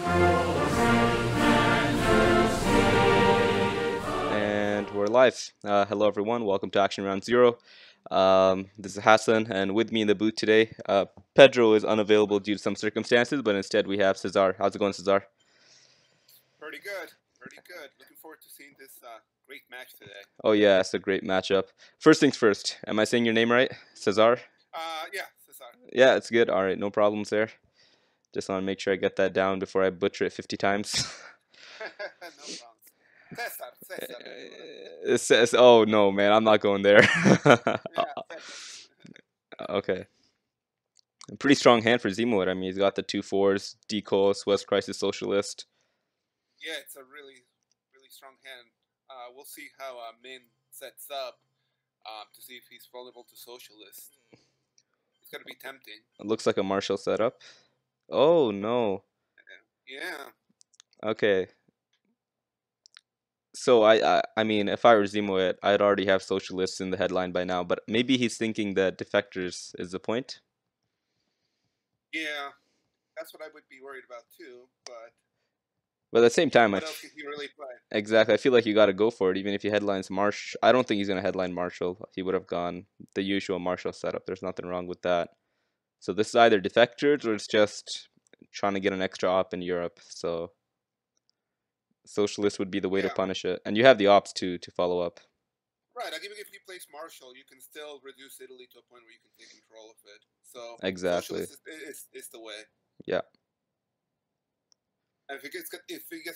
And we're live. Hello, everyone. Welcome to Action Round Zero. This is Hasan, and with me in the booth today, Pedro is unavailable due to some circumstances, but instead we have Cesar. How's it going, Cesar? Pretty good. Pretty good. Looking forward to seeing this great match today. Oh, yeah, it's a great matchup. First things first, am I saying your name right? Cesar? Yeah, Cesar. Yeah, it's good. All right, no problems there. Just want to make sure I get that down before I butcher it 50 times. No problems. Cesar, Cesar. It says, oh no, man, I'm not going there. Yeah, Cesar. Okay. A pretty strong hand for Ziemowit. I mean, he's got the 2 4s, Decos, West Crisis Socialist. Yeah, it's a really, really strong hand. We'll see how Min sets up to see if he's vulnerable to socialists. It's gonna be tempting. It looks like a Marshall setup. Oh no. Yeah. Okay. So I mean, if I were Ziemowit, I'd already have socialists in the headline by now. But maybe he's thinking that defectors is the point. Yeah. That's what I would be worried about too. But at the same time, What else can he really play? exactly, I feel like you got to go for it. Even if he headlines Marsh, I don't think he's gonna headline Marshall. He would have gone the usual Marshall setup. There's nothing wrong with that. So this is either defectors or it's just trying to get an extra op in Europe. So socialist would be the way to Yeah. punish it, and you have the ops to follow up. Right. Even if he plays Marshall, you can still reduce Italy to a point where you can take control of it. So Exactly. socialist is the way. Yeah. And if it gets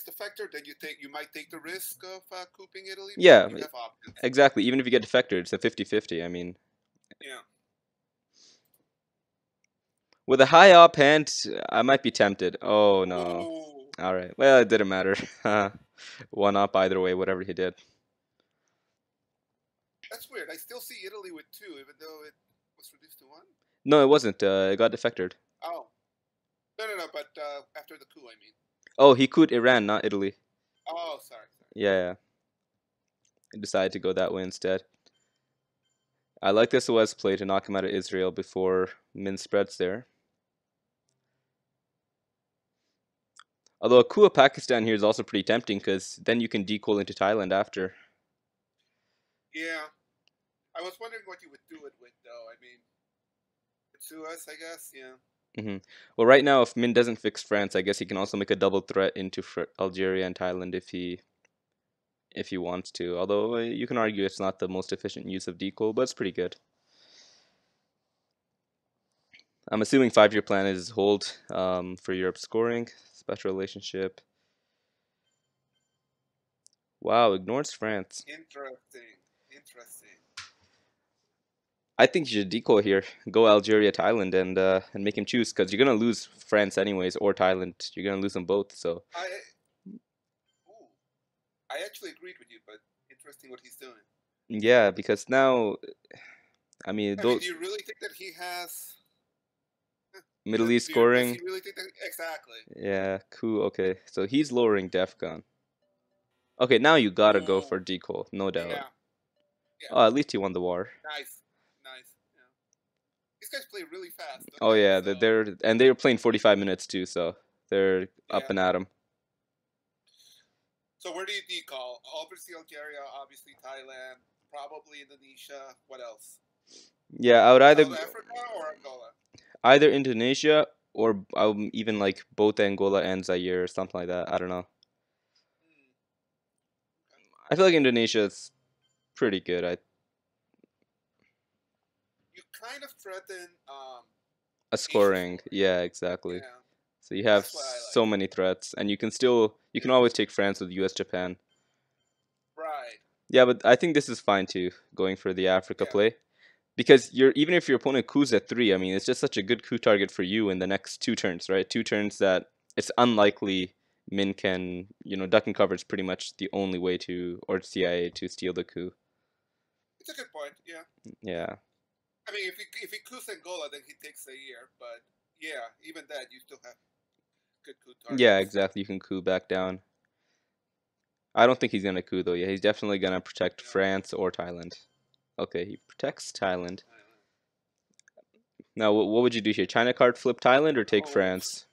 defector, then you might take the risk of cooping Italy. Yeah. But you have options. Exactly. Even if you get defector, it's a 50-50. I mean, Yeah. with a high op hand, I might be tempted. Oh no. Ooh. All right. Well, it didn't matter. One up either way, whatever he did. That's weird. I still see Italy with 2, even though it was reduced to 1. No, it wasn't. It got defectored. Oh. No. But after the coup, I mean. Oh, he could Iran, not Italy. Oh, sorry. Yeah. He decided to go that way instead. I like this OS play to knock him out of Israel before Min spreads there. Although a coup of Pakistan here is also pretty tempting because then you can decoal into Thailand after. Yeah. I was wondering what you would do it with, though. I mean, it's US, I guess. Yeah. Well, right now, if Min doesn't fix France, I guess he can also make a double threat into Algeria and Thailand if he wants to. Although you can argue it's not the most efficient use of decoal, but it's pretty good. I'm assuming 5-year plan is hold for Europe scoring, special relationship. Wow, ignores France. Interesting. I think you should decoy here. Go Algeria, Thailand, and make him choose because you're gonna lose France anyways or Thailand. You're gonna lose them both. So I actually agreed with you, but interesting what he's doing. yeah, because now, I mean, do you really think that he has Middle East scoring? Does he really think that exactly? Yeah, cool. Okay, so he's lowering DEFCON. Okay, now you gotta go for decoy, no doubt. Yeah. Oh, at least he won the war. Nice. Yeah. These guys play really fast. Oh yeah, so. They were playing 45 minutes too, so they're up and at 'em. So where do you decall? Obviously Algeria, obviously Thailand, probably Indonesia. What else? Yeah, I would either South Africa or Angola. Either Indonesia or even like both Angola and Zaire or something like that. I don't know. I feel like Indonesia is pretty good. You kind of threaten a scoring. Yeah, exactly. Yeah. So you have so many threats, and you can always take France with U.S. Japan. Right. Yeah, but I think this is fine too, going for the Africa play, because even if your opponent coups at 3, I mean, it's just such a good coup target for you in the next 2 turns, right? 2 turns that it's unlikely Min can, duck and cover is pretty much the only way or CIA to steal the coup. It's a good point. Yeah. Yeah. I mean, if he coups Angola, then he takes a year. But yeah, even that, you still have good coup targets. Yeah, exactly. You can coup back down. I don't think he's gonna coup though. Yeah, he's definitely gonna protect France or Thailand. Okay, he protects Thailand. Now, what would you do here? China card flip Thailand or take France?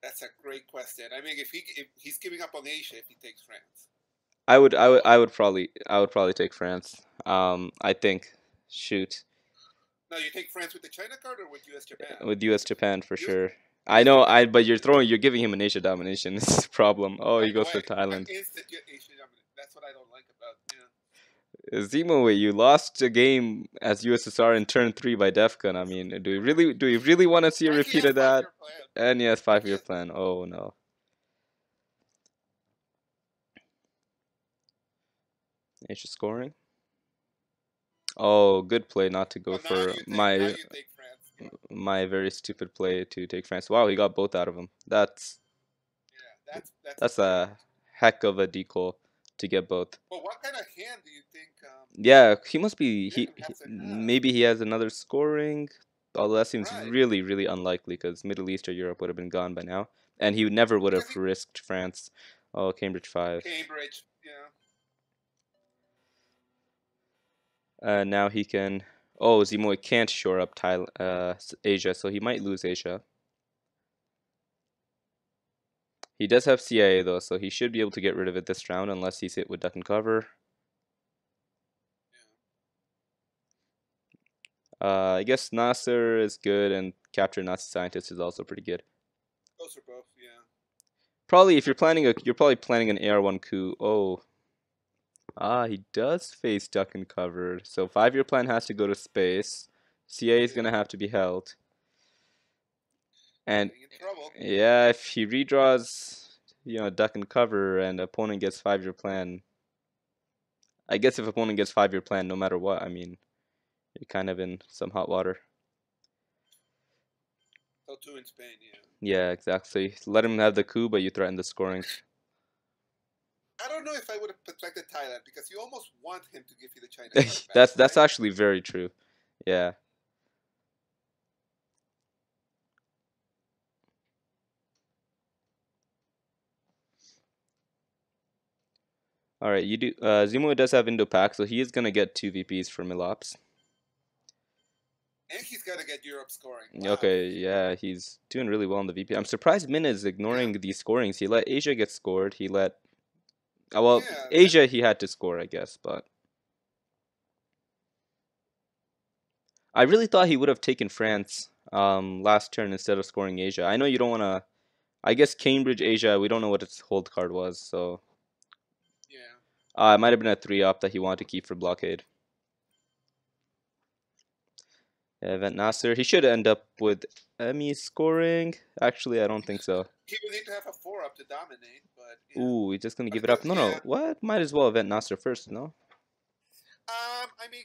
That's a great question. I mean, if he's giving up on Asia if he takes France. I would probably take France. I think, shoot, No, you take France with the China card or with U.S. Japan? with U.S. Japan for US, sure. I US know, Japan. but you're giving him an Asia domination. This is the problem. Oh, he Right goes away, for Thailand. instant Asia dominant. That's what I don't like about. Yeah. Ziemowit, you lost a game as USSR in turn 3 by Defcon. I mean, do we really want to see a And he repeat has of that? 5-year plan. And yes, And he 5-year has. plan. Oh no. Asia scoring. Oh, good play not to go Well, now for you my take France. Yeah. my very stupid play to take France. Wow, he got both out of him. Yeah. That's a That's great. a heck of a decoy to get both. Well, what kind of hand do you think Yeah, he must be Min he has to have? maybe he has another scoring. Although that seems Right. really, really unlikely because Middle East or Europe would have been gone by now, and he never would Because have he risked France. Oh, Cambridge 5. Cambridge. Yeah. Now he can. Oh, Ziemowit can't shore up Asia, so he might lose Asia. He does have CIA though, so he should be able to get rid of it this round unless he's hit with duck and cover. I guess Nasser is good, and Capture Nazi Scientist is also pretty good. Those are both. Yeah. Probably if you're probably planning an AR1 coup. Oh, he does face duck and cover. So 5-year plan has to go to space. CA is Yeah. gonna have to be held. And Getting in trouble. yeah, if he redraws, duck and cover, and opponent gets 5-year plan. I guess if opponent gets 5-year plan, no matter what, I mean, you're kind of in some hot water. So 2 in Spain. Yeah. Yeah, exactly. Let him have the coup, but you threaten the scoring. I don't know if I would have protected Thailand because you almost want him to give you the China card back, That's right? actually very true. Yeah. All right, you do. Ziemowit does have Indo-Pac, so he is gonna get 2 VPs for Milops. And he's got to get Europe scoring. Wow. Okay, yeah, he's doing really well in the VP. I'm surprised Min is ignoring these scorings. He let Asia get scored. He let, well, Yeah. Asia he had to score, I guess, but I really thought he would have taken France last turn instead of scoring Asia. I know you don't want to. I guess Cambridge Asia. We don't know what its hold card was, so Yeah. it might have been a 3-up that he wanted to keep for blockade. Event Nasser. He should end up with Emmy scoring. Actually, I don't think so. He would need to have a 4-up to dominate, but. Yeah. Ooh, he's just gonna But give it up. No, yeah. no. What? Might as well Event Nasser first, no? I mean,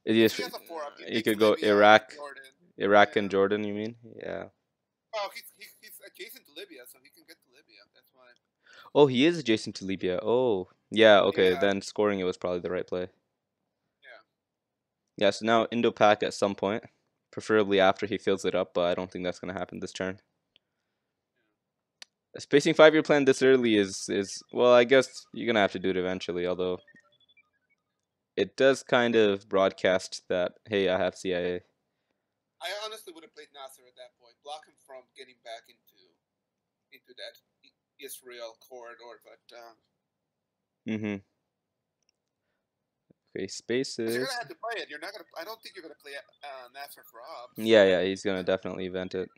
It if is, he has a 4-up, he you takes could go Libya Iraq, and Jordan. Iraq Yeah. and Jordan. You mean? Yeah. Oh, he's adjacent to Libya, so he can get to Libya. That's why. Oh, he is adjacent to Libya. Oh, yeah. Okay, Yeah. then scoring it was probably the right play. Yeah. Yeah. So now Indo-Pac at some point, preferably after he fills it up, but I don't think that's gonna happen this turn. Spacing 5-year plan this early is well. I guess you're gonna have to do it eventually. Although it does kind of broadcast that, hey, I have CIA. I honestly would have played Nasser at that point, block him from getting back into that Israel corridor, but. Mm-hmm. Okay, Because you're spaces. gonna have to play it. You're not gonna. I don't think you're gonna play Nasser for ops. Yeah, yeah, he's gonna definitely event it.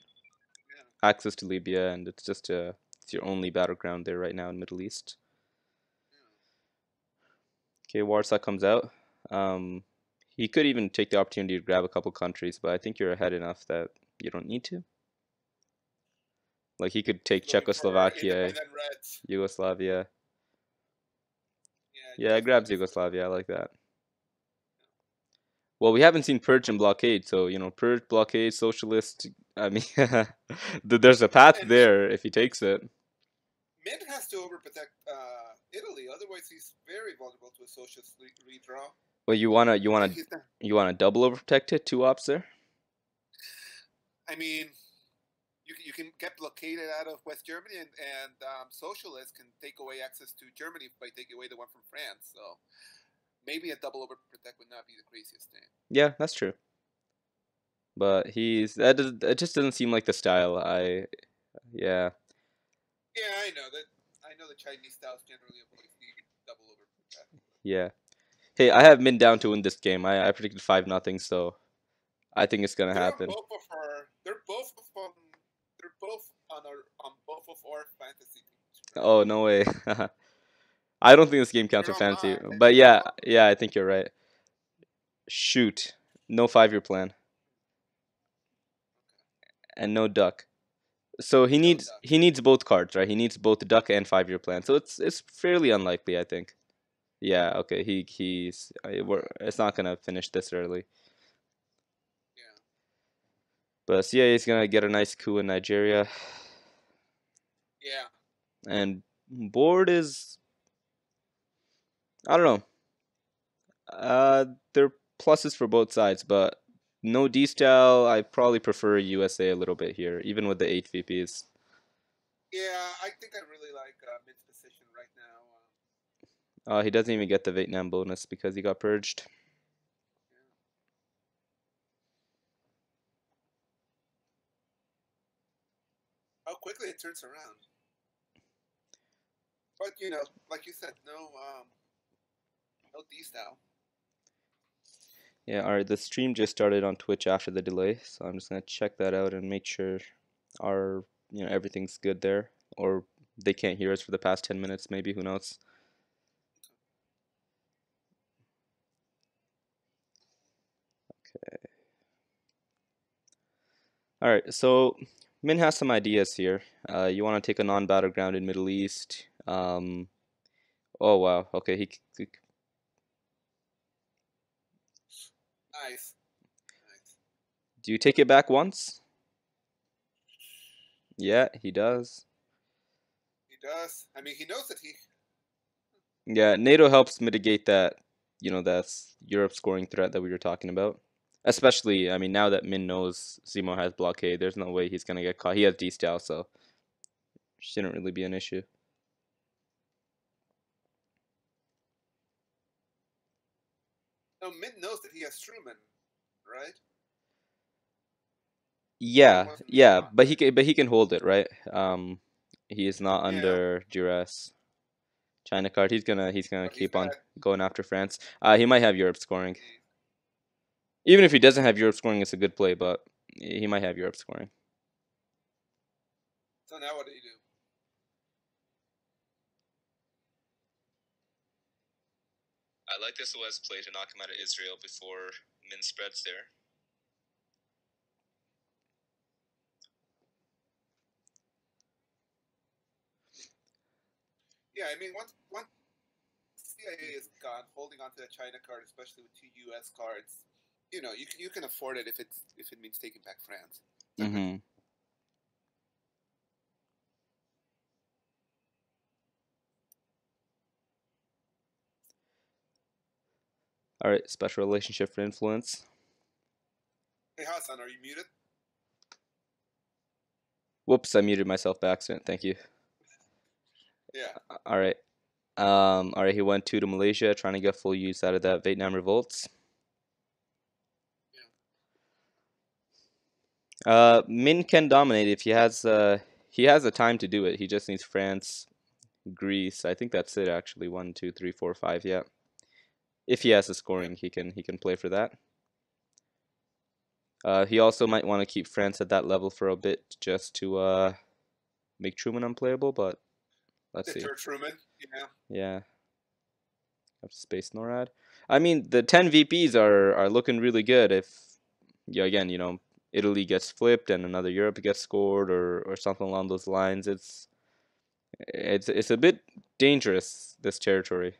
Yeah. Access to Libya, and it's just it's your only battleground there right now in Middle East. Okay, Warsaw comes out. He could even take the opportunity to grab a couple countries, but I think you're ahead enough that you don't need to. Like he could take He's looking for Czechoslovakia, independent Reds. Yugoslavia. Yeah, Yeah, grabs Yugoslavia. I like that. Well, we haven't seen Purge and Blockade, so Purge, Blockade, Socialist. I mean, there's a path And there if he takes it. Mint has to overprotect Italy, otherwise he's very vulnerable to a socialist redraw. Well, And you wanna double overprotect it, 2 ops there. I mean, you can get blockaded out of West Germany, and socialists can take away access to Germany by taking away the one from France. So maybe a double overprotect would not be the craziest thing. Yeah, that's true. But it just doesn't seem like the style. Yeah. Yeah, I know that. I know the Chinese styles generally avoid the double overprotect. Yeah. Hey, I have Min down to win this game. I predicted 5-0, so I think it's gonna They're on happen. both of our. They're both on. They're both on both of our fantasy teams, right? Oh, no way. I don't think this game counts They're for on fantasy, mine. I but think they're yeah, both. yeah, I think you're right. Shoot. No 5-year plan and no duck. So he No needs duck. he needs both cards, right? He needs both duck and 5-year plan. So it's fairly unlikely, I think. Yeah, okay. It's not gonna finish this early. Yeah. But CIA is gonna get a nice coup in Nigeria, Yeah. and board is I don't know. They're pluses for both sides, but no D style. I probably prefer USA a little bit here, even with the 8 VPs. Yeah. I think I really like Mid's position right now. He doesn't even get the Vietnam bonus because he got purged. Yeah. How quickly it turns around. But like you said, no D style. Yeah, alright, the stream just started on Twitch after the delay, so I'm just gonna check that out and make sure our everything's good there. Or they can't hear us for the past 10 minutes, maybe, who knows. Alright, so Min has some ideas here. You want to take a non-battleground in Middle East. Oh wow, okay, Nice. Nice. do you take it back once? Yeah, he does. He does. I mean, he knows that he. Yeah, NATO helps mitigate that, that's Europe scoring threat that we were talking about. Especially, I mean, now that Min knows Zemo has blockade, there's no way he's gonna get caught. He has D-Style, so shouldn't really be an issue. No, Min knows that he has Truman, right? Truman Yeah, wasn't yeah, gone, but right? he can hold it, right? He is not Yeah. under duress. China card. He's gonna But he's keep on got. going after France. He might have Europe scoring. He, Even if he doesn't have Europe scoring, it's a good play, but he might have Europe scoring. so now what do you do? I like this OS play to knock him out of Israel before Min spreads there. Yeah, I mean, once CIA is gone, holding onto the China card, especially with two U.S. cards, you can afford it if it means taking back France. Mm-hmm. All right, special relationship for influence. Hey Hassan, are you muted? Whoops, I muted myself by accident. Thank you. Yeah. All right. All right, he went to Malaysia, trying to get full use out of that Vietnam revolts. Min can dominate if he has the time to do it. He just needs France, Greece. I think that's it actually. 1, 2, 3, 4, 5. Yeah. If he has the Yeah. scoring, he can play for that. He also might want to keep France at that level for a bit just to make Truman unplayable, but let's see. Deter Truman. Yeah. Have space NORAD. I mean, the 10 VPs are looking really good if yeah, again, Italy gets flipped and another Europe gets scored or something along those lines. It's a bit dangerous, this territory.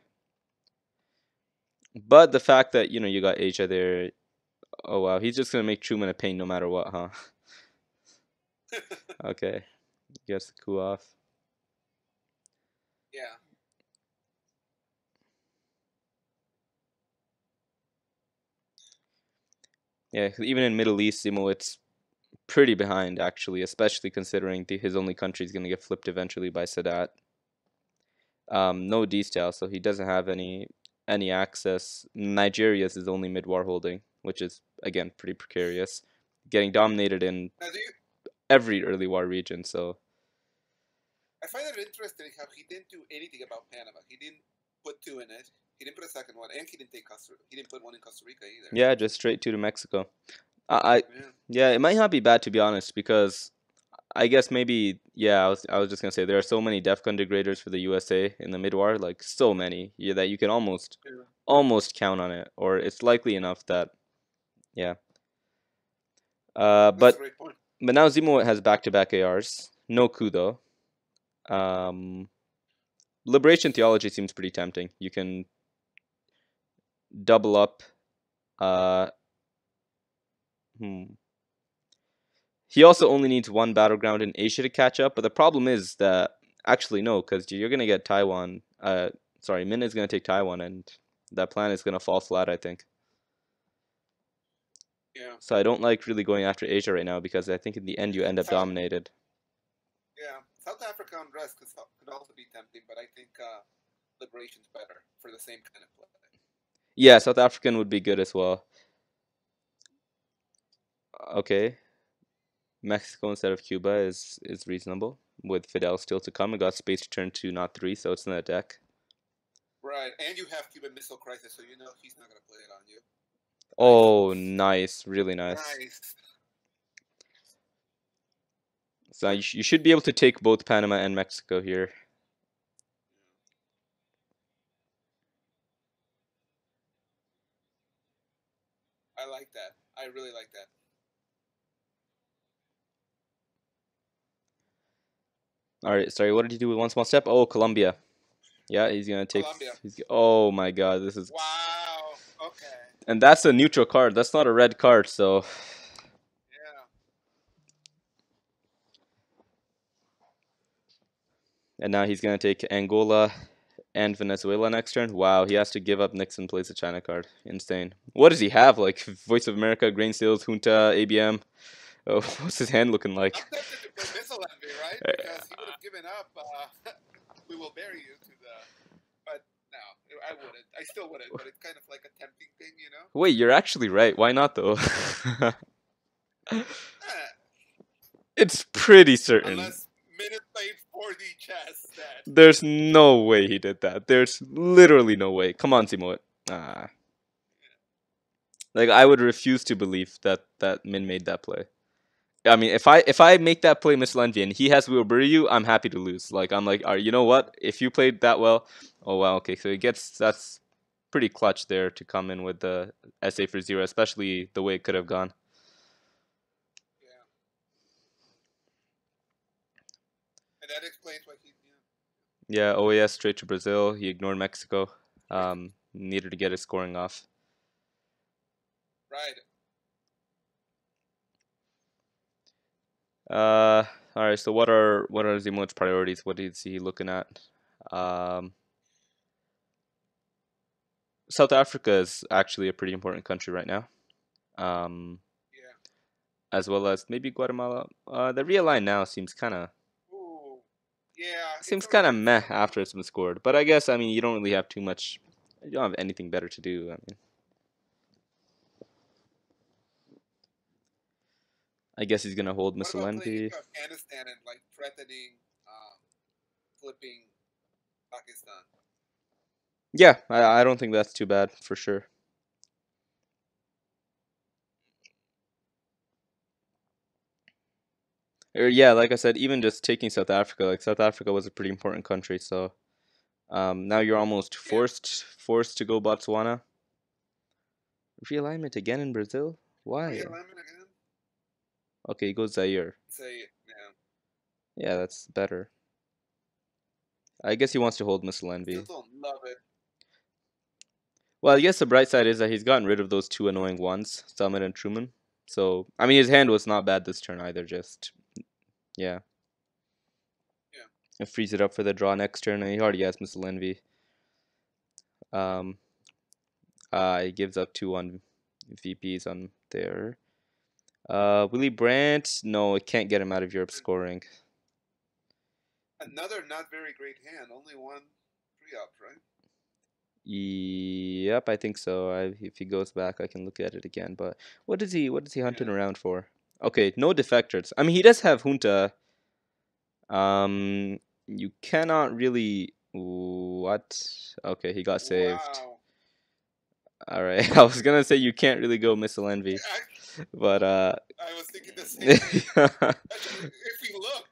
But the fact that, you got Asia there, oh wow, he's just gonna make Truman a pain no matter what, huh? Okay. Gets the coup off. Yeah. Yeah, 'cause even in Middle East, Ziemowit's pretty behind actually, especially considering his only country is gonna get flipped eventually by Sadat. No D-style, so he doesn't have any access. Nigeria's his only mid-war holding, which is again pretty precarious. Getting dominated in Now, do you every early war region, so I find it interesting how he didn't do anything about Panama. He didn't put two in it. He didn't put a second one, and he didn't take Costa. He didn't put one in Costa Rica either. Yeah, just straight to Mexico. I Yeah. yeah, it might not be bad to be honest because I guess maybe yeah, I was just gonna say there are so many DEFCON degraders for the USA in the midwar, like so many, yeah, that you can Yeah. almost count on it, or it's likely enough that yeah. That's a But great point. now Ziemowit has back-to-back ARs, no coup though. Um, Liberation Theology seems pretty tempting. You can double up. Uh, hmm. He also only needs one battleground in Asia to catch up, but the problem is that actually no, because you're gonna get Taiwan. Sorry, Min is gonna take Taiwan, and that plan is gonna fall flat, I think. Yeah. So I don't like really going after Asia right now because I think in the end you end up South. dominated. Yeah. South Africa unrest could also be tempting, but I think Liberation's better for the same kind of play. Yeah, South African would be good as well. Okay, Mexico instead of Cuba is reasonable. With Fidel still to come, it got space to turn 2, not 3, so it's in the deck. Right, and you have Cuban Missile Crisis, so you know he's not gonna play it on you. Oh, nice, really nice. Nice. So you should be able to take both Panama and Mexico here. I like that. I really like that. All right, sorry, what did he do with one small step? Oh, Colombia. Yeah, he's gonna take. Colombia. Oh my God, this is. Wow. Okay. And that's a neutral card. That's not a red card, so. Yeah. And now he's gonna take Angola and Venezuela next turn. Wow, he has to give up Nixon, plays a China card. Insane. What does he have? Like Voice of America, Grain Sales, Junta, ABM. Oh, what's his hand looking like? I'm tempted to play Missile Envy, right? Because he would have given up. We will bury you to the. But no, I wouldn't. I still wouldn't. But it's kind of like a tempting thing, you know. Wait, you're actually right. Why not though? Eh, It's pretty certain. unless minute played 4D chess. That. There's no way he did that. There's literally no way. Come on, Ziemowit. Ah. Like I would refuse to believe that Min made that play. I mean, if I make that play, Miss Lenvy, and he has Will bury you, I'm happy to lose. Like I'm like, you know what? If you played that well, oh well, okay. So he gets that's pretty clutch there to come in with the SA for 0, especially the way it could have gone. Yeah. And that explains why he. Yeah, OAS straight to Brazil. He ignored Mexico. Needed to get his scoring off. Right. All right. So what are Ziemowit's priorities? What is he looking at? Um, South Africa is actually a pretty important country right now. Um, Yeah. as well as maybe Guatemala. The realign now Ooh. Yeah. It's seems already kind of been meh said. after it's been scored. But I guess I mean you don't really have too much. You don't have anything better to do. I mean, I guess he's gonna hold What Missile about playing Envy. into Afghanistan and like threatening, flipping Pakistan? Yeah, I don't think that's too bad for sure. Or yeah, like I said, even just taking South Africa, like South Africa was a pretty important country, so now you're almost Yeah. forced to go Botswana. Realignment again in Brazil? Why? Realignment again? Okay, he goes Zaire. Say, yeah. Yeah, that's better. I guess he wants to hold Missile I still Envy. don't love it. Well, I guess the bright side is that he's gotten rid of those two annoying ones, Summit and Truman. So, I mean, his hand was not bad this turn either, just, yeah. Yeah. It frees it up for the draw next turn, and he already has Missile Envy. Um, he gives up 2 on VPs on there. Willie Brandt, no, it can't get him out of Europe scoring. Another not very great hand. Only one 3-up, right? Yep, I think so. If he goes back, I can look at it again. But what is he hunting Yeah. around for? Okay, no defectors. I mean, he does have Junta. Um, You cannot really. What? Okay, he got saved. Wow. All right. I was gonna say you can't really go missile envy, but I was thinking the same thing. Actually, if he looked.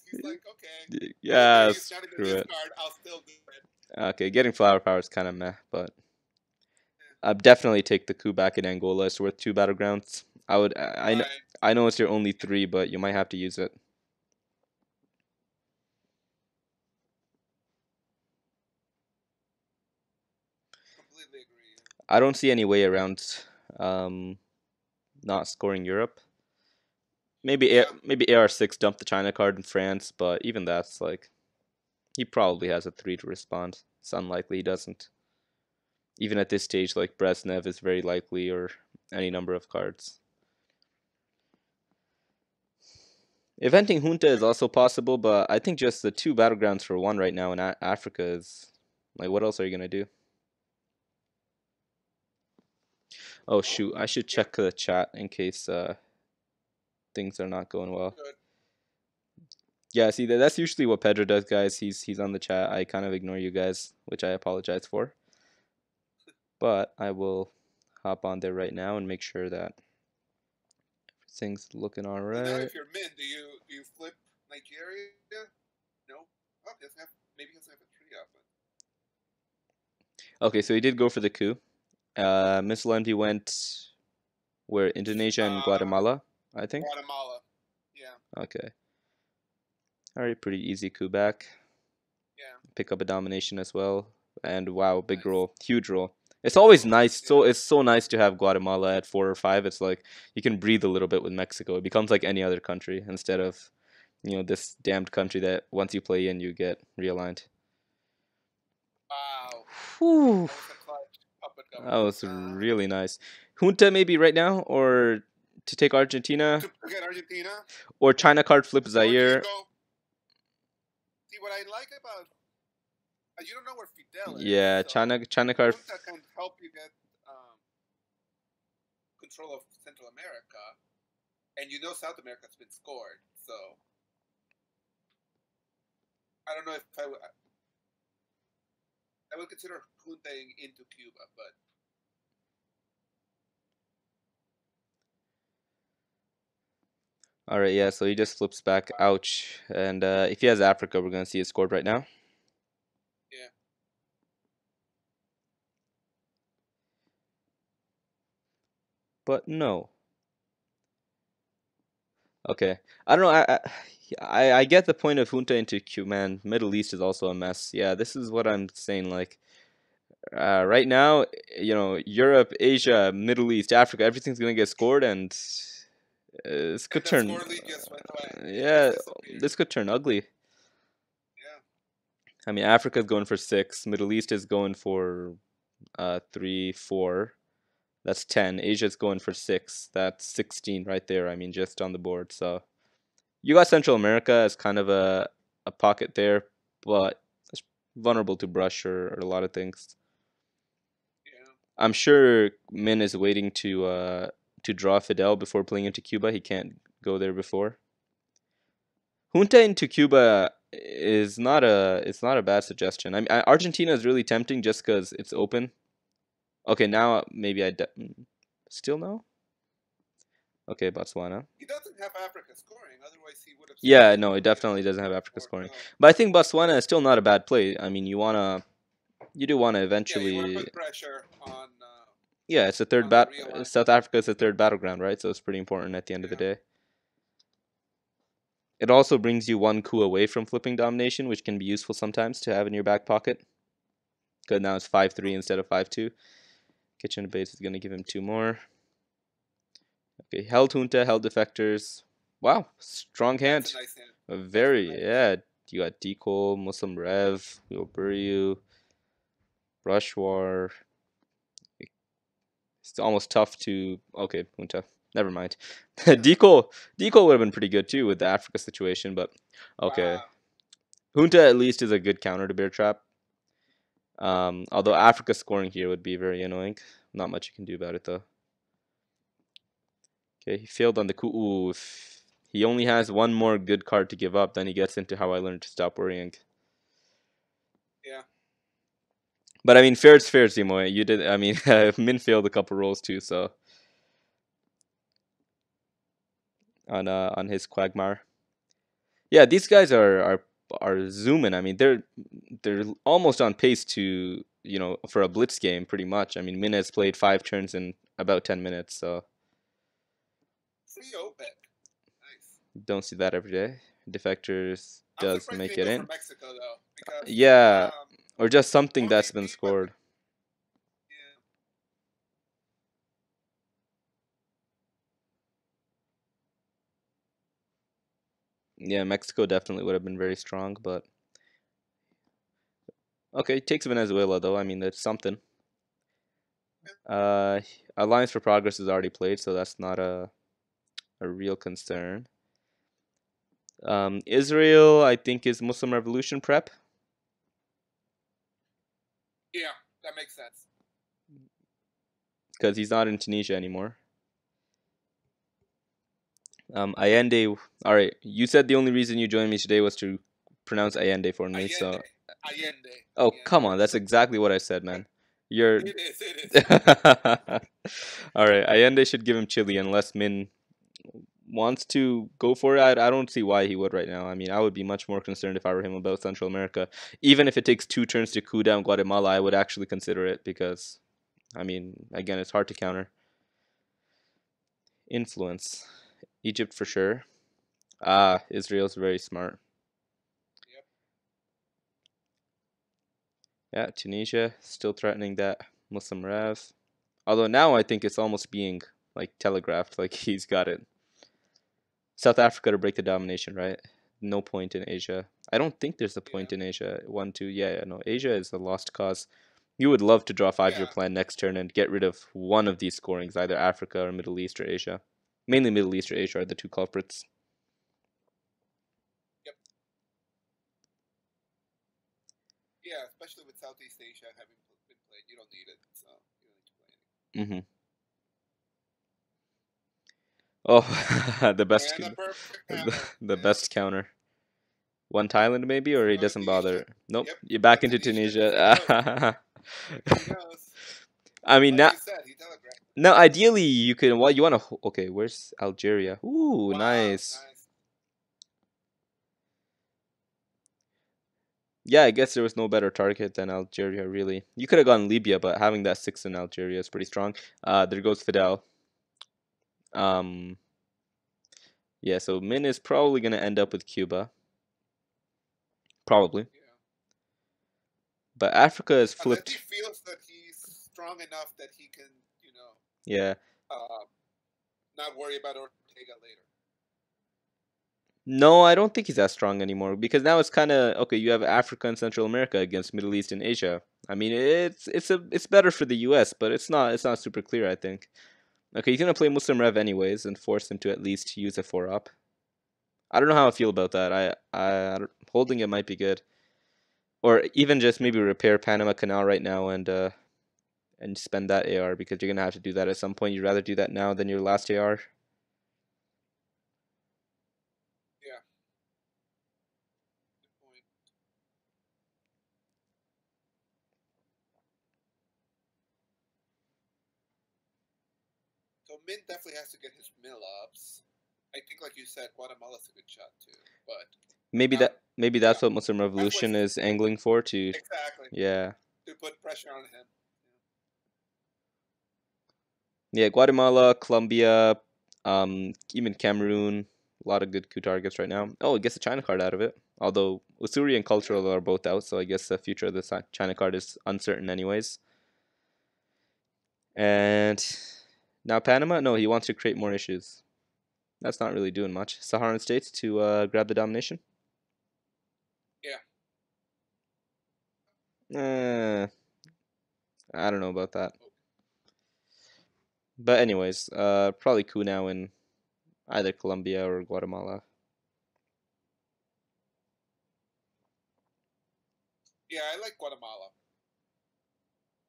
He's like, okay, yeah, he's not even screw this it. card. I'll still do it. Okay, getting flower power is kind of meh, but I'd definitely take the coup back in Angola. It's worth 2 battlegrounds. I would. Right. I know it's your only 3, but you might have to use it. Completely agree. I don't see any way around um, not scoring Europe. Yeah. Maybe AR6 dump the China card in France, but even that's like he probably has a 3 to respond. It's unlikely he doesn't. Even at this stage, like Brezhnev is very likely, or any number of cards. Eventing Junta is also possible, but I think just the 2 battlegrounds for 1 right now in Africa is like, what else are you gonna do? Oh shoot, I should Yeah. check the chat in case things are not going well. Good. Yeah, see that's usually what Pedro does, guys. He's on the chat. I kind of ignore you guys, which I apologize for. But I will hop on there right now and make sure that everything's looking all So now, right. if you're min, do you flip Nigeria? No. Oh, he doesn't have. Maybe he doesn't have a tree up. Okay, so he did go for the coup. Miss Lundy went where Indonesia and Guatemala, I think. Guatemala. Yeah. Okay. All right, pretty easy coup back. Yeah. Pick up a domination as well. And wow, big Nice. roll, huge roll. It's always nice. Yeah. It's so nice to have Guatemala at 4 or 5. It's like you can breathe a little bit with Mexico. It becomes like any other country instead of this damned country that once you play in you get realigned. Wow. Whew. That was a clutch puppet That government. was really nice. Junta maybe right now, or to take Argentina, To get Argentina, or China card flip or do you Zaire. go? See, what I like about you don't know where Fidel is, Yeah, so China card. Junta can help you get control of Central America, and South America's been scored. So I don't know if I would consider juntaing into Cuba, but All right, yeah. So he just flips back. Ouch. And if he has Africa, we're gonna see it scored right now. yeah. But no. Okay. I don't know. I get the point of junta into Cuba. Man, Middle East is also a mess. Yeah, this is what I'm saying. Like, right now, Europe, Asia, Middle East, Africa, everything's gonna get scored, and this And could the turn. score lead just went away. It just Yeah, disappeared. this could turn ugly. Yeah. I mean, Africa's going for 6. Middle East is going for 3, 4. That's 10. Asia's going for 6. That's 16 right there. I mean, just on the board. So you got Central America as kind of a pocket there, but it's vulnerable to brush or a lot of things. Yeah. I'm sure Min is waiting to draw Fidel before playing into Cuba. He can't go there before. Junta into Cuba is not a bad suggestion. I mean, Argentina is really tempting just because it's open. Okay, now maybe still no. Okay, Botswana. He doesn't have Africa scoring, otherwise he would have. Yeah, no, it definitely doesn't have Africa scoring. But I think Botswana is still not a bad play. I mean, you do wanna Yeah, you want to eventually. put pressure on Yeah, it's a third the real line. South Africa is a third battleground, right? So it's pretty important at the end of the Yeah. day. It also brings you 1 coup away from flipping domination, which can be useful sometimes to have in your back pocket. Because now it's 5-3 instead of 5-2. Kitchen base is gonna give him 2 more. Okay, held junta, held defectors. Wow, strong hand. That's a nice hand. A very nice. Yeah. You got Deco, Muslim Rev, We'll bury you, Brush War. It's almost tough to. Okay, junta. Never mind. Deco would have been pretty good too with the Africa situation, but okay. Wow. Junta at least is a good counter to Bear Trap. Although Africa scoring here would be very annoying. Not much you can do about it though. Okay, he failed on the coup. Ooh, if He only has one more good card to give up, then he gets into How I Learned to Stop Worrying. Yeah. But I mean, fair's fair, Ziemowit. You did. I mean, Min failed a couple rolls too, so on his Quagmire. Yeah, these guys are zooming. I mean, they're almost on pace to, for a blitz game, pretty much. I mean, Min has played 5 turns in about 10 minutes, so Free OPEC. Nice. don't see that every day. Defectors I'm does surprised he make didn't it go in. for Mexico though, because Yeah, or just something that's been ODB, but scored. yeah, Yeah, Mexico definitely would have been very strong, but okay, takes Venezuela though. I mean, that's something. Uh, Alliance for Progress is already played, so that's not a real concern. Israel, I think, is Muslim Revolution prep yeah, that makes sense. because he's not in Tunisia anymore. Allende. All right, you said the only reason you joined me today was to pronounce Allende for me. Allende, So, Allende, oh come Allende. on, that's exactly what I said, man. You're. It is, it is. All right, Allende should give him Chile unless Min wants to go for it. I don't see why he would right now. I mean, I would be much more concerned if I were him about Central America. Even if it takes 2 turns to coup down Guatemala, I would actually consider it because, I mean, again, it's hard to counter. Influence. Egypt for sure. Israel's very smart. Yep. Yeah, Tunisia still threatening that Muslim Rev. Although now I think it's almost being like telegraphed, like he's got it. South Africa to break the domination, right? No point in Asia. I don't think there's a Yeah. point in Asia. 1, 2. Yeah, no. Asia is a lost cause. You would love to draw a 5-year Yeah. plan next turn and get rid of one of these scorings, either Africa or Middle East or Asia. Mainly Middle East or Asia are the two culprits. Yep. Yeah, especially with Southeast Asia having been played, you don't need it, so you don't need to play any. Mm-hmm. Oh, the best, And a perfect the, counter. the Yeah. best counter. One Thailand maybe, or he One doesn't Tunisia. bother. Nope, Yep. you're back One into Tunisia. There he goes. Tunisia. There he goes. I mean, Like now, you said, he telegraphed. now ideally you can. What you want to? Okay, where's Algeria? Ooh, Wow, nice. nice. Yeah, I guess there was no better target than Algeria. Really, you could have gone Libya, but having that 6 in Algeria is pretty strong. There goes Fidel. Um, yeah, so Min is probably gonna end up with Cuba, probably. Yeah. But Africa is Unless he flipped. feels that he's strong enough that he can, Yeah. uh, not worry about Ortega later. No, I don't think he's that strong anymore because now it's kind of okay. You have Africa and Central America against Middle East and Asia. I mean, it's better for the U.S., but it's not super clear. I think. Okay, he's gonna play Muslim Rev anyways and force him to at least use a 4-up. I don't know how I feel about that. Holding it might be good, or even just maybe repair Panama Canal right now and spend that AR because you're gonna have to do that at some point. You'd rather do that now than your last AR. Yeah. Good point. So Min definitely has to get his mill ups. I think, like you said, Guatemala's a good shot too. But Maybe yeah, that's what Muslim that's what Revolution is angling for to. exactly Yeah. to put pressure on him. Yeah, Guatemala, Colombia, even Cameroon, a lot of good coup targets right now. Oh, it gets a China card out of it. Although Usuri and Yeah. Cultural are both out, so I guess the future of the China card is uncertain anyways. And now Panama, no, he wants to create more issues. That's not really doing much. Saharan states to grab the domination. Yeah. Eh, I don't know about that. But anyways, probably coup now in either Colombia or Guatemala. Yeah, I like Guatemala.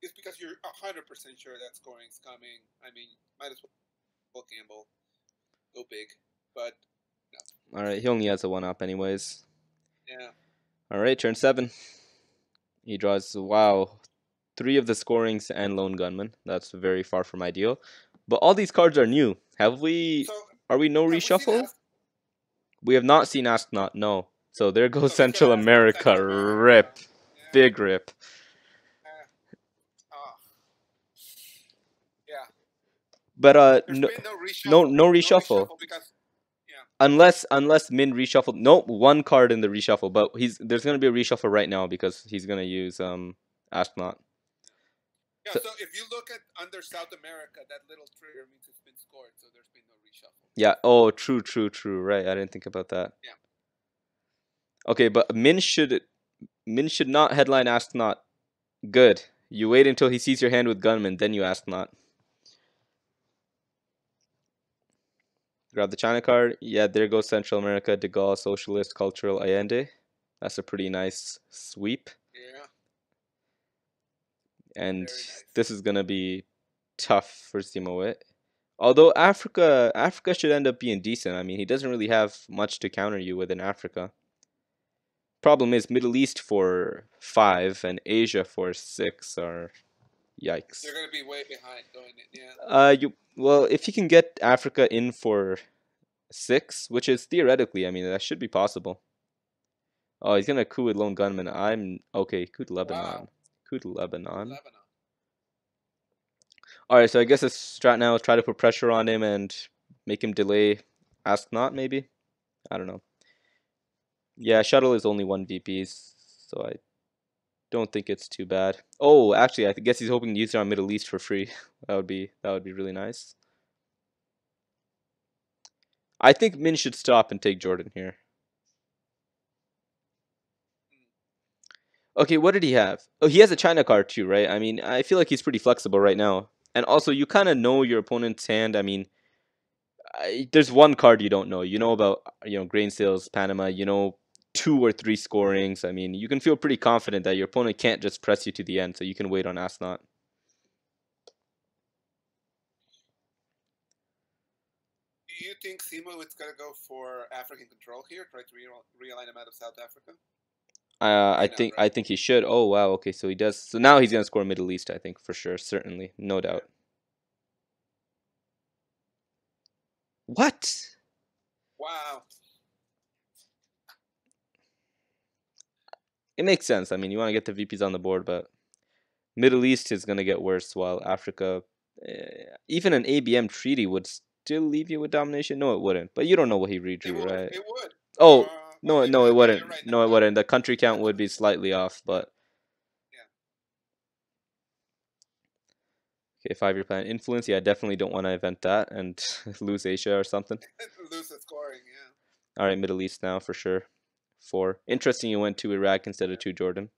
It's because you're 100% sure that scoring's coming. I mean, might as well gamble, go big, but no. All right, he only has a 1-up anyways. Yeah. All right, turn 7. He draws, wow, 3 of the scorings and lone gunman. That's very far from ideal. But all these cards are new. So Are we no have we seen reshuffle? Ask? We have not seen Ask Not, no. So there goes So he's gonna Central ask about America. Central America. Rip. Yeah. Big rip. Oh, yeah. But There's no, been no no, reshuffle. no No reshuffle. reshuffle because yeah. Unless Min reshuffled. Nope, 1 card in the reshuffle. But there's gonna be a reshuffle right now because he's gonna use Ask Not. Yeah, So so if you look at under South America, that little trigger means it's been scored, so there's been no reshuffle. yeah. Oh, true, true, true. Right. I didn't think about that. Yeah. Okay, but Min should not headline Ask Not. Good. You wait until he sees your hand with Gunman, then you Ask Not. Grab the China card. Yeah, there goes Central America, De Gaulle, Socialist, Cultural, Allende. That's a pretty nice sweep. Yeah. And Nice. this is gonna be tough for Ziemowit. Although Africa should end up being decent. I mean, he doesn't really have much to counter you with in Africa. Problem is, Middle East for 5 and Asia for 6 are yikes. They're gonna be way behind going in. Yeah. Well, if you can get Africa in for 6, which is theoretically, I mean, that should be possible. Oh, he's gonna coup with lone gunman. I'm okay. Coup to Lebanon. Wow. Coup to Lebanon. Lebanon. All right, so I guess the strat now is try to put pressure on him and make him delay. Ask Not, maybe. I don't know. Yeah, shuttle is only 1 VP, so I don't think it's too bad. Oh, actually, I guess he's hoping to use it on Middle East for free. That would be really nice. I think Min should stop and take Jordan here. Okay, what did he have? Oh, he has a China card too, right? I mean, I feel like he's pretty flexible right now. And also, you kind of know your opponent's hand. I mean, there's 1 card you don't know. You know about, grain sales, Panama. You know 2 or 3 scorings. I mean, you can feel pretty confident that your opponent can't just press you to the end, so you can wait on Ask Not. Do you think Ziemowit's gonna go for African control here? Try to realign him out of South Africa? I think he should. Oh wow, okay, so he does. So now he's gonna score Middle East, I think, for sure, certainly, no doubt. What? Wow. It makes sense. I mean, you want to get the VPs on the board, but Middle East is gonna get worse, while Africa, even an ABM treaty would still leave you with domination. No, it wouldn't. But you don't know what he redrew, right? It would. Oh Well, no, maybe no, it not. wouldn't. You're right. No, it wouldn't. The country count would be slightly off, but. Okay, 5-year plan. Influence, yeah, definitely don't want to event that and lose Asia or something. Lose the scoring, yeah. All right, Middle East now for sure. 4. Interesting you went to Iraq instead of to Jordan.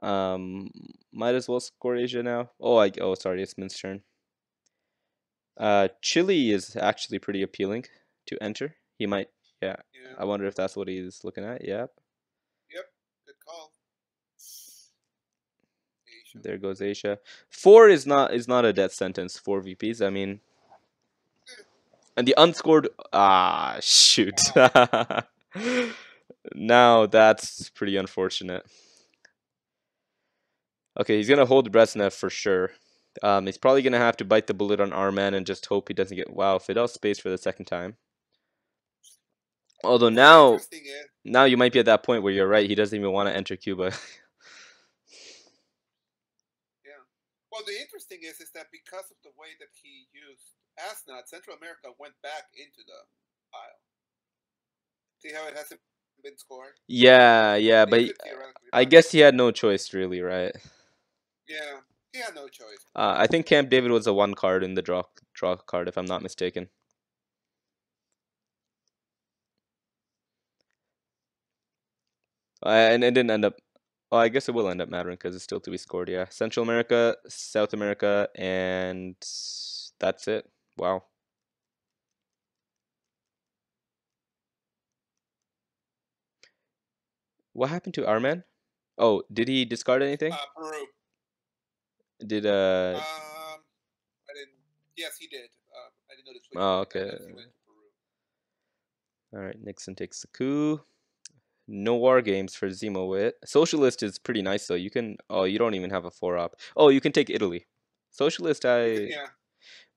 Might as well score Asia now. Oh, sorry, it's Min's turn. Chile is actually pretty appealing to enter. He might, yeah. I wonder if that's what he's looking at. Yep. Yep, good call. Asia. There goes Asia. 4 is not a death sentence. 4 VPs. I mean, and the unscored. Shoot. Now that's pretty unfortunate. Okay, he's gonna hold Brezhnev for sure. He's probably gonna have to bite the bullet on Arman and just hope he doesn't get Fidel space for the second time. Although now you might be at that point where you're right. He doesn't even want to enter Cuba. Yeah. Well, the interesting is that because of the way that he used Asnot, Central America went back into the pile. See how it hasn't been scored? Yeah, but I guess he had no choice, really, right? Yeah, he had no choice. I think Camp David was a 1 card in the draw card, if I'm not mistaken. And it didn't end up. Oh, I guess it will end up mattering because it's still to be scored. Yeah, Central America, South America, and that's it. Wow. What happened to Arman? Oh, did he discard anything? Peru. Did I didn't. Yes, he did. I didn't know the switch was Oh, like that. okay. That's he went to Peru. All right, Nixon takes the coup. No war games for Ziemowit. Socialist is pretty nice though. You can. Oh, you don't even have a four op. Oh, you can take Italy. Socialist, You can, I. yeah.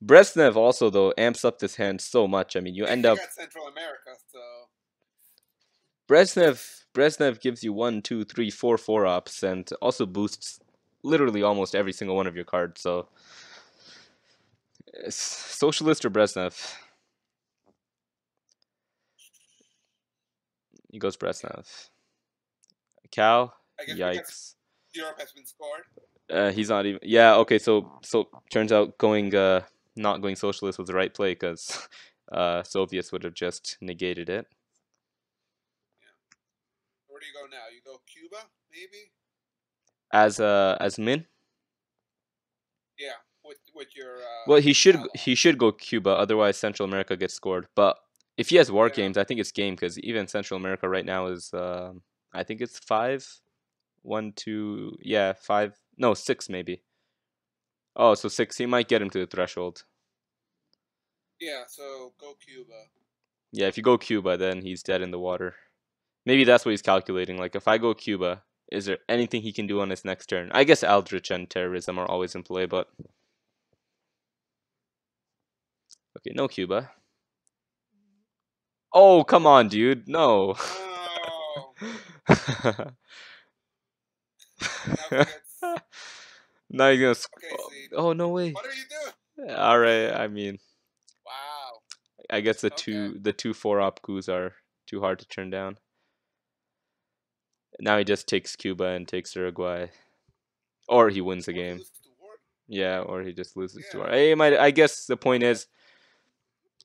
Brezhnev also though amps up this hand so much. I mean, you end He up got Central America, so Brezhnev gives you one, two, three, four ops, and also boosts literally almost every single one of your cards. So, Socialist or Brezhnev? He goes yeah. Brezhnev. Cal, I guess because yikes. Europe has been scored. He's not even. Yeah, okay. So turns out going not going socialist was the right play because Soviets would have just negated it. Yeah. Where do you go now? You go Cuba, maybe? As Min. Yeah, with your Well, ally. he should go Cuba. Otherwise, Central America gets scored. But if he has war Yeah. games, I think it's game because even Central America right now is I think it's five, one, two, yeah, five, no, six maybe. Oh, so six. He might get him to the threshold. Yeah, so go Cuba. Yeah, if you go Cuba, then he's dead in the water. Maybe that's what he's calculating. Like, if I go Cuba, is there anything he can do on his next turn? I guess Aldrich and terrorism are always in play, but okay, no Cuba. Oh, come on, dude. No. Oh, now he gets. Now he's gonna. Okay, see. Oh, no way. What are you doing? All right. I mean, Wow. I guess Okay. the two four op coups are too hard to turn down. Now he just takes Cuba and takes Uruguay, or he wins the Or he game. loses to Ward. Yeah, or he just loses to Yeah. our. I guess the point Okay. is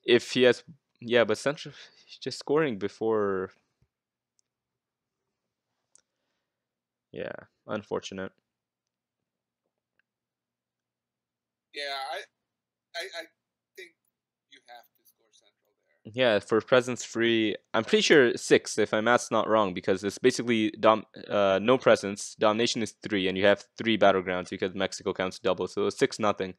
if he has. Yeah, but Central he's just scoring before. Yeah, unfortunate. Yeah, I think you have to score Central there. Yeah, for presence free, I'm pretty sure six if my math's not wrong because it's basically no presence. Domination is three, and you have three battlegrounds because Mexico counts double, so it's 6-0,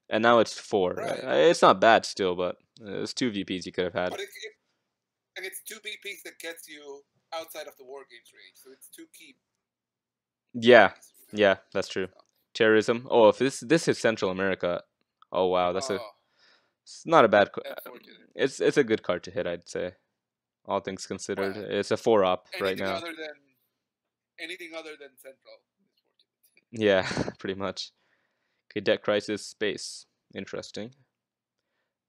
and now it's four. Right. It's not bad still, but it's two VPs you could have had. But and it's two BPs that gets you outside of the war games range, so it's two key Yeah, BPs. yeah, that's true. So, Terrorism. Oh, if this is Central America, oh wow, oh, it's not a bad. unfortunate. It's a good card to hit, I'd say. All things considered, Well, it's a four op right anything now. other than anything other than Central is fortunate. Yeah, pretty much. Okay, Debt Crisis Space. Interesting.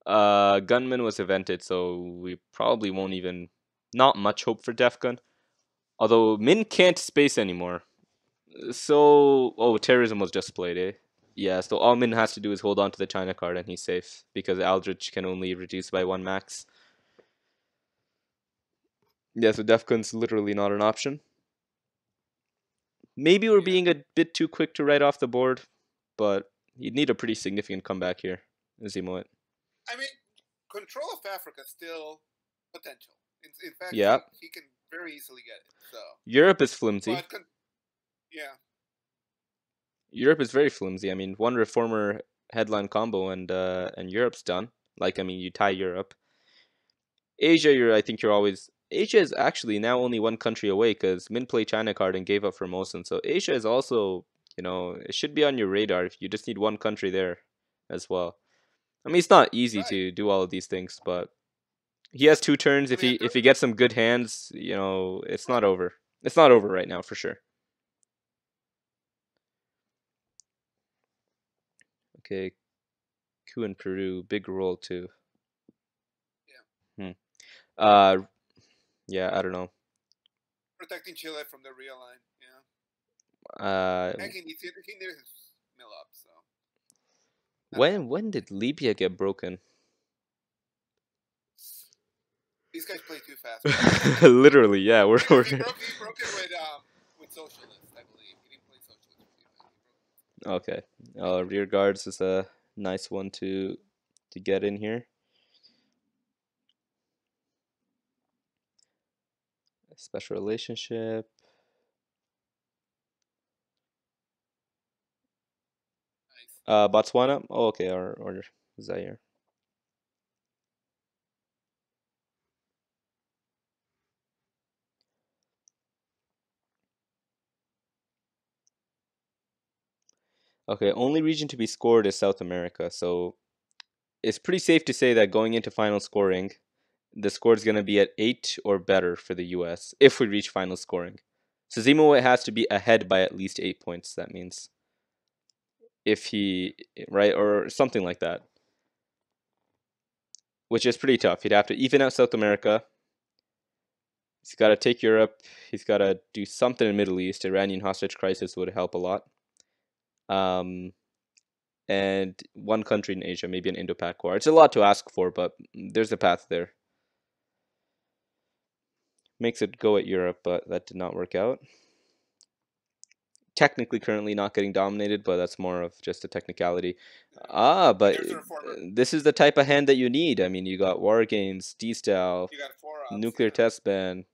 Gunman was evented, so we probably won't even. Not much hope for Def Gun. Although Min can't space anymore. So, oh, terrorism was just played, eh? Yeah, so all Min has to do is hold on to the China card and he's safe because Aldrich can only reduce by one max. Yeah, so Defcon's literally not an option. Maybe we're Yeah. being a bit too quick to write off the board, but you'd need a pretty significant comeback here, Ziemowit. I mean, control of Africa still potential. In fact, Yeah, he can very easily get it. So, Europe is flimsy. but yeah, Europe is very flimsy. I mean, one reformer headline combo and Europe's done. Like, I mean, you tie Europe. Asia, I think you're always. Asia is actually now only one country away because Min played China card and gave up Formosan. So Asia is also, it should be on your radar if you just need one country there as well. I mean, it's not easy right. to do all of these things, but he has two turns. I mean, If he gets some good hands, it's not over. It's not over right now for sure. Okay, coup in Peru, big roll too. yeah, Hmm. Uh, yeah, I don't know. protecting Chile from the real line. Yeah, Uh, and he needs his mill up. So not bad. when did Libya get broken? These guys play too fast. Right? Literally, yeah. We're He broke it with socialists, I believe. He didn't play socialists with you. He broke okay. it. Rear guards is a nice one to get in here. Special relationship. Nice. Botswana. Oh, okay. Or Zaire. Okay, only region to be scored is South America, so it's pretty safe to say that going into final scoring, the score is going to be at 8 or better for the US if we reach final scoring. So Ziemowit has to be ahead by at least 8 points. That means if he, right, or something like that, which is pretty tough. He'd have to even out South America. He's got to take Europe. He's got to do something in Middle East. Iranian hostage crisis would help a lot. Um, and one country in Asia, maybe an Indo-Pac war. It's a lot to ask for, but there's a path there. Makes it go at Europe, but that did not work out. Technically, currently not getting dominated, but that's more of just a technicality. But this is the type of hand that you need. I mean, you got War Games, D-Style, nuclear test ban,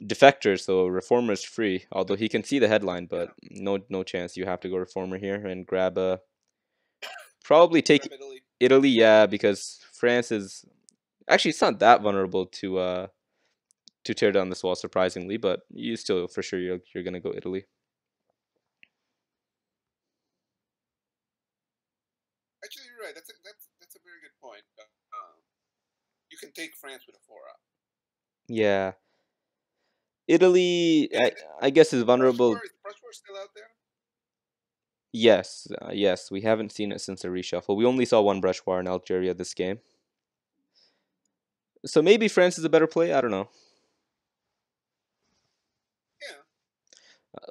defector, so reformer's free. Although he can see the headline, but no chance. You have to go reformer here and grab a. Probably take Italy, yeah, because France is actually it's not that vulnerable to tear down this wall, surprisingly. But you still for sure you're gonna go Italy. Actually, you're right. That's a very good point. You can take France with a 4-up. Yeah. Italy, I guess, is vulnerable. Is Brushmore still out there? Yes, yes. We haven't seen it since the reshuffle. We only saw one brush war in Algeria this game. So maybe France is a better play. I don't know. Yeah.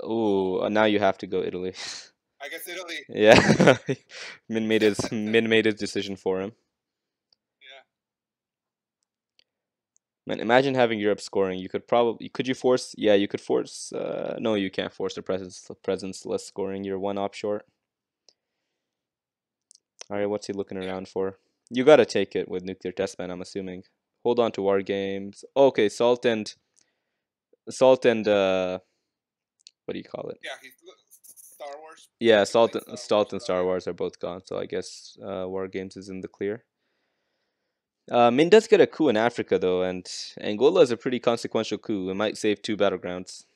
Oh, now you have to go Italy. I guess Italy. Yeah, Min made his decision for him. Yeah. Man, imagine having Europe scoring. You could probably you force? Yeah, you could force. No, you can't force a presence less scoring. You're one op short. All right, what's he looking around for? You gotta take it with nuclear test ban, I'm assuming. Hold on to war games. Okay, salt and what do you call it? Yeah, he's Star Wars. Yeah, salt and Star Wars are both gone, so I guess war games is in the clear. Min does get a coup in Africa though, and Angola is a pretty consequential coup. It might save 2 battlegrounds.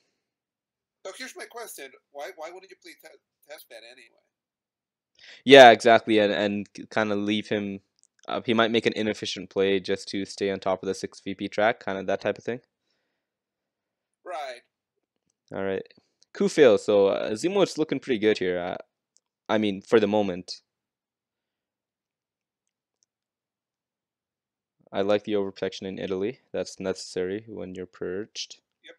So here's my question: Why wouldn't you play test ban anyway? Yeah, exactly, and kind of leave him. He might make an inefficient play just to stay on top of the 6 VP track, kind of that type of thing. Right. All right, coup fail. So Ziemowit's looking pretty good here. I mean, for the moment. I like the overprotection in Italy. That's necessary when you're purged. Yep.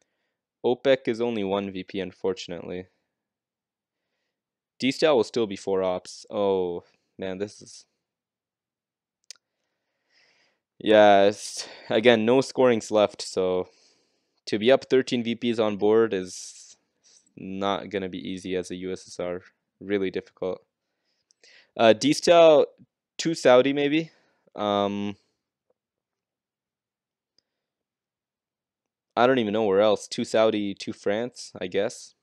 OPEC is only 1 VP, unfortunately. D-Style will still be 4 ops. Oh, man, this is... Yeah, again, no scorings left, so to be up 13 VPs on board is not going to be easy as a USSR. Really difficult. D-Style, 2 Saudi, maybe. I don't even know where else. 2 Saudi, 2 France, I guess.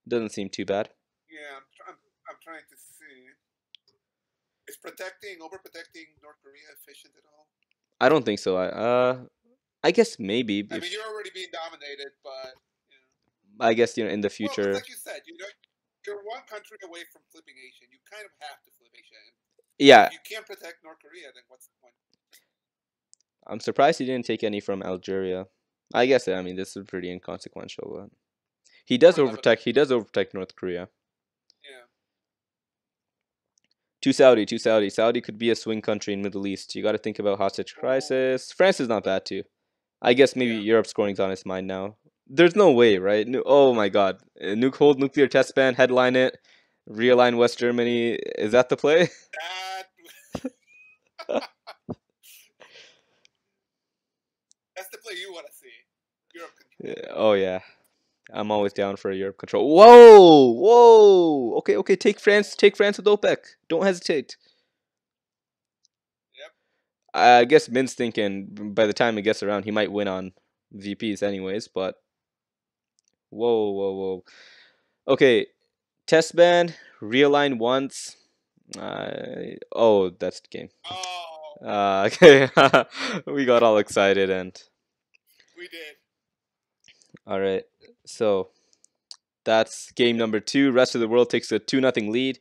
Doesn't seem too bad. Yeah, I'm trying to see. Is overprotecting North Korea efficient at all? I don't think so. I guess maybe. I mean, you're already being dominated, but I guess in the future. Well, like you said, you're one country away from flipping Asian. You kind of have to flip Asian. Yeah. If you can't protect North Korea, then what's the point? I'm surprised he didn't take any from Algeria. I guess I mean this is pretty inconsequential. But he does overprotect. He does overprotect North Korea. Yeah. 2 Saudi, 2 Saudi. Saudi could be a swing country in Middle East. You got to think about hostage crisis. France is not bad too. I guess maybe Europe scoring's on his mind now. There's no way, right? Oh my God! Hold nuclear test ban. Headline it. Realign West Germany. Is that the play? That's the play you want to see. Europe control. Oh yeah. I'm always down for a Europe control. Whoa! Whoa! Okay, take France with OPEC. Don't hesitate. Yep. I guess Min's thinking by the time it gets around, he might win on VPs anyways, but... Whoa. Okay, test ban, realign once. Oh, that's the game. Oh. Okay, we got all excited and... We did. All right, so That's game number 2. Rest of the world takes a 2-0 lead.